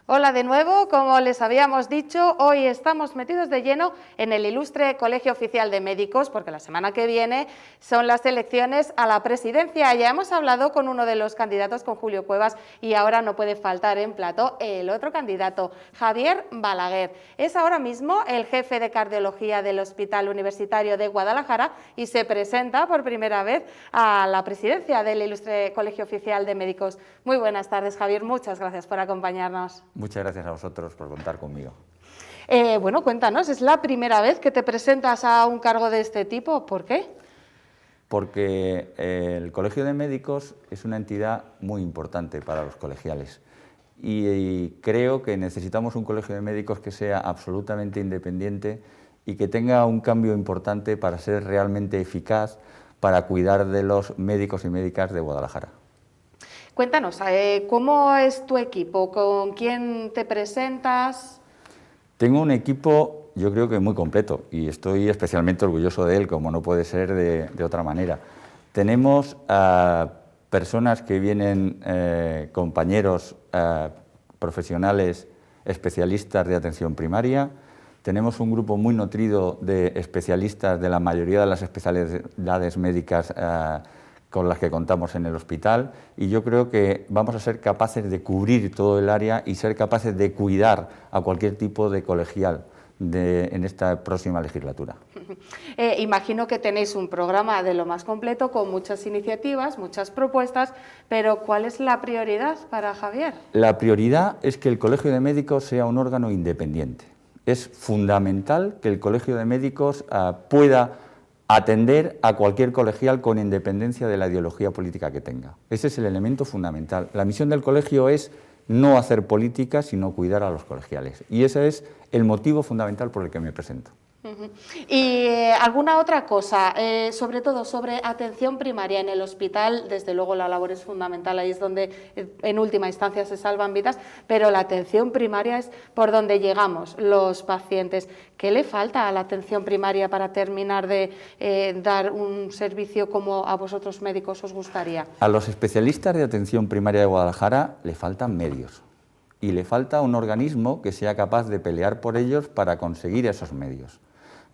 Hola de nuevo, como les habíamos dicho, hoy estamos metidos de lleno en el ilustre Colegio Oficial de Médicos, porque la semana que viene son las elecciones a la presidencia. Ya hemos hablado con uno de los candidatos, con Julio Cuevas, y ahora no puede faltar en plató el otro candidato, Javier Balaguer. Es ahora mismo el jefe de cardiología del Hospital Universitario de Guadalajara y se presenta por primera vez a la presidencia del ilustre Colegio Oficial de Médicos. Muy buenas tardes, Javier. Muchas gracias por acompañarnos. Muchas gracias a vosotros por contar conmigo. Bueno, cuéntanos, ¿es la primera vez que te presentas a un cargo de este tipo? ¿Por qué? Porque el Colegio de Médicos es una entidad muy importante para los colegiales y creo que necesitamos un Colegio de Médicos que sea absolutamente independiente y que tenga un cambio importante para ser realmente eficaz para cuidar de los médicos y médicas de Guadalajara. Cuéntanos, ¿cómo es tu equipo? ¿Con quién te presentas? Tengo un equipo, yo creo que muy completo, y estoy especialmente orgulloso de él, como no puede ser de otra manera. Tenemos personas que vienen, compañeros profesionales, especialistas de atención primaria. Tenemos un grupo muy nutrido de especialistas de la mayoría de las especialidades médicas con las que contamos en el hospital, y yo creo que vamos a ser capaces de cubrir todo el área y ser capaces de cuidar a cualquier tipo de colegial en esta próxima legislatura. Imagino que tenéis un programa de lo más completo con muchas iniciativas, muchas propuestas, pero ¿cuál es la prioridad para Javier? La prioridad es que el Colegio de Médicos sea un órgano independiente. Es fundamental que el Colegio de Médicos pueda atender a cualquier colegial con independencia de la ideología política que tenga. Ese es el elemento fundamental. La misión del colegio es no hacer política, sino cuidar a los colegiales. Y ese es el motivo fundamental por el que me presento. Y alguna otra cosa, sobre todo sobre atención primaria en el hospital, desde luego la labor es fundamental, ahí es donde en última instancia se salvan vidas, pero la atención primaria es por donde llegamos los pacientes. ¿Qué le falta a la atención primaria para terminar de dar un servicio como a vosotros médicos os gustaría? A los especialistas de atención primaria de Guadalajara le faltan medios y le falta un organismo que sea capaz de pelear por ellos para conseguir esos medios.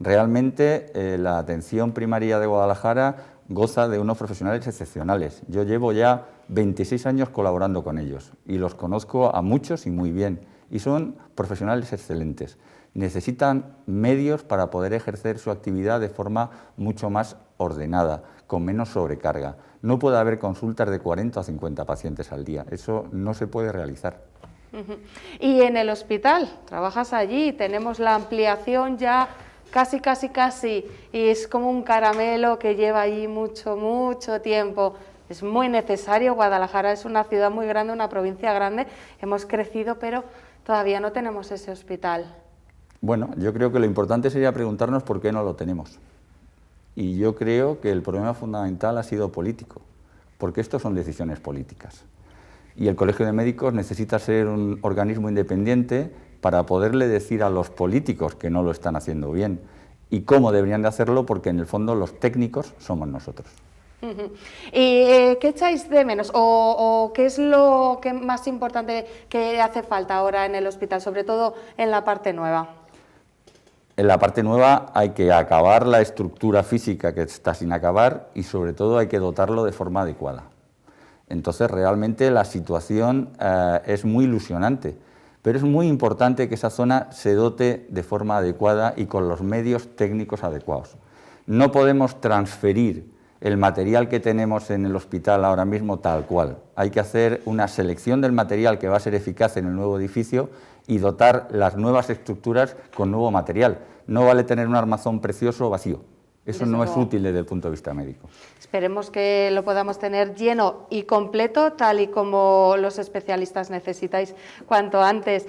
Realmente la atención primaria de Guadalajara goza de unos profesionales excepcionales. Yo llevo ya 26 años colaborando con ellos y los conozco a muchos y muy bien, y son profesionales excelentes. Necesitan medios para poder ejercer su actividad de forma mucho más ordenada, con menos sobrecarga. No puede haber consultas de 40 o 50 pacientes al día, eso no se puede realizar. Y en el hospital, trabajas allí, tenemos la ampliación ya casi, y es como un caramelo que lleva allí mucho tiempo. Es muy necesario. Guadalajara es una ciudad muy grande, una provincia grande, hemos crecido, pero todavía no tenemos ese hospital. Bueno, yo creo que lo importante sería preguntarnos por qué no lo tenemos. Y yo creo que el problema fundamental ha sido político, porque esto son decisiones políticas. Y el Colegio de Médicos necesita ser un organismo independiente para poderle decir a los políticos que no lo están haciendo bien y cómo deberían de hacerlo, porque en el fondo los técnicos somos nosotros. ¿Y qué echáis de menos o qué es lo que más importante que hace falta ahora en el hospital, sobre todo en la parte nueva? En la parte nueva hay que acabar la estructura física que está sin acabar y sobre todo hay que dotarlo de forma adecuada. Entonces realmente la situación es muy ilusionante, pero es muy importante que esa zona se dote de forma adecuada y con los medios técnicos adecuados. No podemos transferir el material que tenemos en el hospital ahora mismo tal cual. Hay que hacer una selección del material que va a ser eficaz en el nuevo edificio y dotar las nuevas estructuras con nuevo material. No vale tener un armazón precioso vacío. Eso no es útil desde el punto de vista médico. Esperemos que lo podamos tener lleno y completo, tal y como los especialistas necesitáis cuanto antes.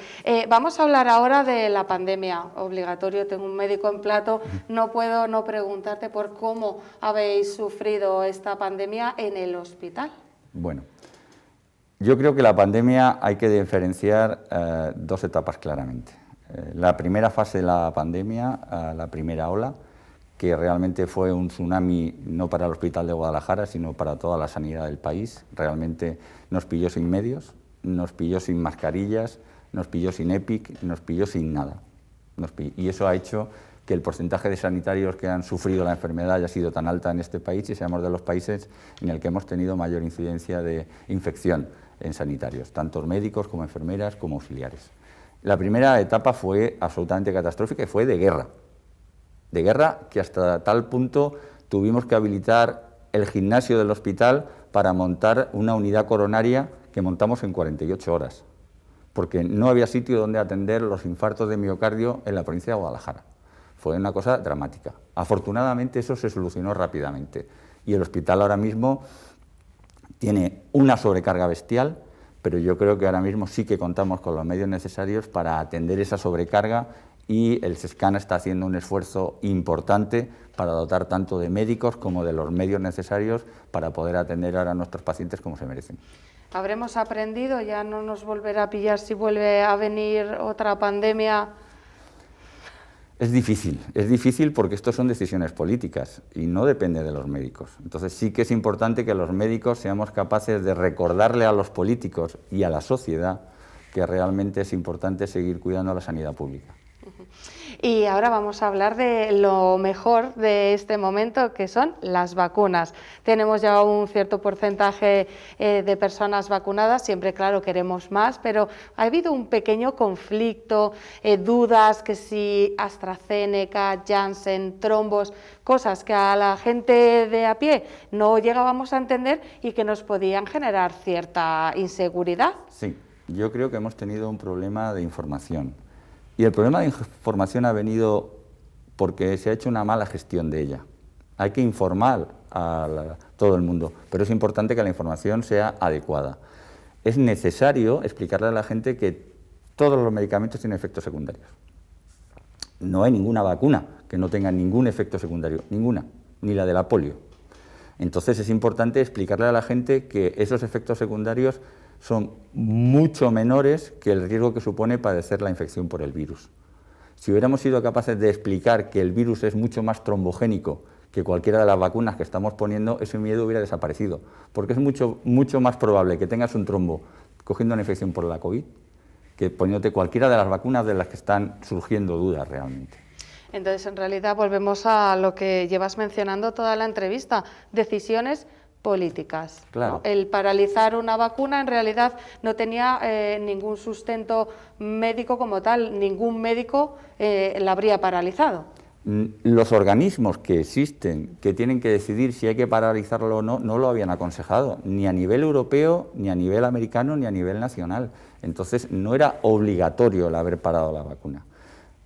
Vamos a hablar ahora de la pandemia. Obligatorio, tengo un médico en plato, no puedo no preguntarte por cómo habéis sufrido esta pandemia en el hospital. Bueno, yo creo que la pandemia hay que diferenciar dos etapas claramente. La primera fase de la pandemia, la primera ola, que realmente fue un tsunami no para el Hospital de Guadalajara, sino para toda la sanidad del país. Realmente nos pilló sin medios, nos pilló sin mascarillas, nos pilló sin EPIC, nos pilló sin nada. Y eso ha hecho que el porcentaje de sanitarios que han sufrido la enfermedad haya sido tan alta en este país y seamos de los países en el que hemos tenido mayor incidencia de infección en sanitarios, tanto médicos como enfermeras como auxiliares. La primera etapa fue absolutamente catastrófica y fue de guerra que hasta tal punto tuvimos que habilitar el gimnasio del hospital para montar una unidad coronaria que montamos en 48 horas, porque no había sitio donde atender los infartos de miocardio en la provincia de Guadalajara. Fue una cosa dramática. Afortunadamente eso se solucionó rápidamente y el hospital ahora mismo tiene una sobrecarga bestial, pero yo creo que ahora mismo sí que contamos con los medios necesarios para atender esa sobrecarga y el SESCAN está haciendo un esfuerzo importante para dotar tanto de médicos como de los medios necesarios para poder atender ahora a nuestros pacientes como se merecen. ¿Habremos aprendido? ¿Ya no nos volverá a pillar si vuelve a venir otra pandemia? Es difícil porque esto son decisiones políticas y no depende de los médicos. Entonces sí que es importante que los médicos seamos capaces de recordarle a los políticos y a la sociedad que realmente es importante seguir cuidando la sanidad pública. Y ahora vamos a hablar de lo mejor de este momento, que son las vacunas. Tenemos ya un cierto porcentaje de personas vacunadas, siempre claro queremos más, pero ha habido un pequeño conflicto, dudas que si AstraZeneca, Janssen, trombos, cosas que a la gente de a pie no llegábamos a entender y que nos podían generar cierta inseguridad. Sí, yo creo que hemos tenido un problema de información. Y el problema de información ha venido porque se ha hecho una mala gestión de ella. Hay que informar a todo el mundo, pero es importante que la información sea adecuada. Es necesario explicarle a la gente que todos los medicamentos tienen efectos secundarios. No hay ninguna vacuna que no tenga ningún efecto secundario, ninguna, ni la de la polio. Entonces es importante explicarle a la gente que esos efectos secundarios son mucho menores que el riesgo que supone padecer la infección por el virus. Si hubiéramos sido capaces de explicar que el virus es mucho más trombogénico que cualquiera de las vacunas que estamos poniendo, ese miedo hubiera desaparecido, porque es mucho más probable que tengas un trombo cogiendo una infección por la COVID que poniéndote cualquiera de las vacunas de las que están surgiendo dudas realmente. Entonces, en realidad, volvemos a lo que llevas mencionando toda la entrevista, decisiones políticas. Claro. ¿No? El paralizar una vacuna en realidad no tenía ningún sustento médico como tal, ningún médico la habría paralizado. Los organismos que existen, que tienen que decidir si hay que paralizarlo o no, no lo habían aconsejado, ni a nivel europeo, ni a nivel americano, ni a nivel nacional. Entonces no era obligatorio el haber parado la vacuna.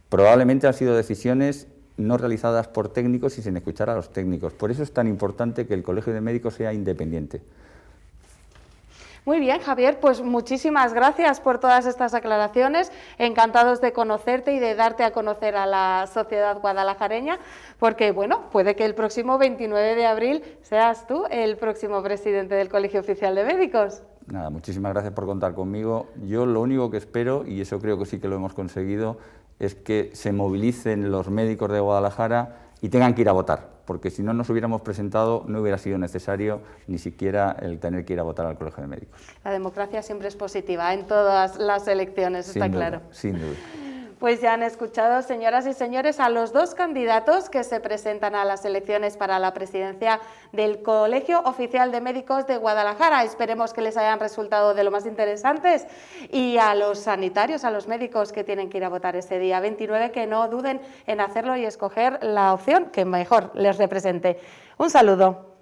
Probablemente han sido decisiones no realizadas por técnicos y sin escuchar a los técnicos. Por eso es tan importante que el Colegio de Médicos sea independiente. Muy bien, Javier, pues muchísimas gracias por todas estas aclaraciones. Encantados de conocerte y de darte a conocer a la sociedad guadalajareña, porque, bueno, puede que el próximo 29 de abril seas tú el próximo presidente del Colegio Oficial de Médicos. Nada, muchísimas gracias por contar conmigo. Yo lo único que espero, y eso creo que sí que lo hemos conseguido, es que se movilicen los médicos de Guadalajara y tengan que ir a votar, porque si no nos hubiéramos presentado no hubiera sido necesario ni siquiera el tener que ir a votar al Colegio de Médicos. La democracia siempre es positiva en todas las elecciones, está claro. Sin duda. Pues ya han escuchado, señoras y señores, a los dos candidatos que se presentan a las elecciones para la presidencia del Colegio Oficial de Médicos de Guadalajara. Esperemos que les hayan resultado de lo más interesantes, y a los sanitarios, a los médicos que tienen que ir a votar ese día 29, que no duden en hacerlo y escoger la opción que mejor les represente. Un saludo.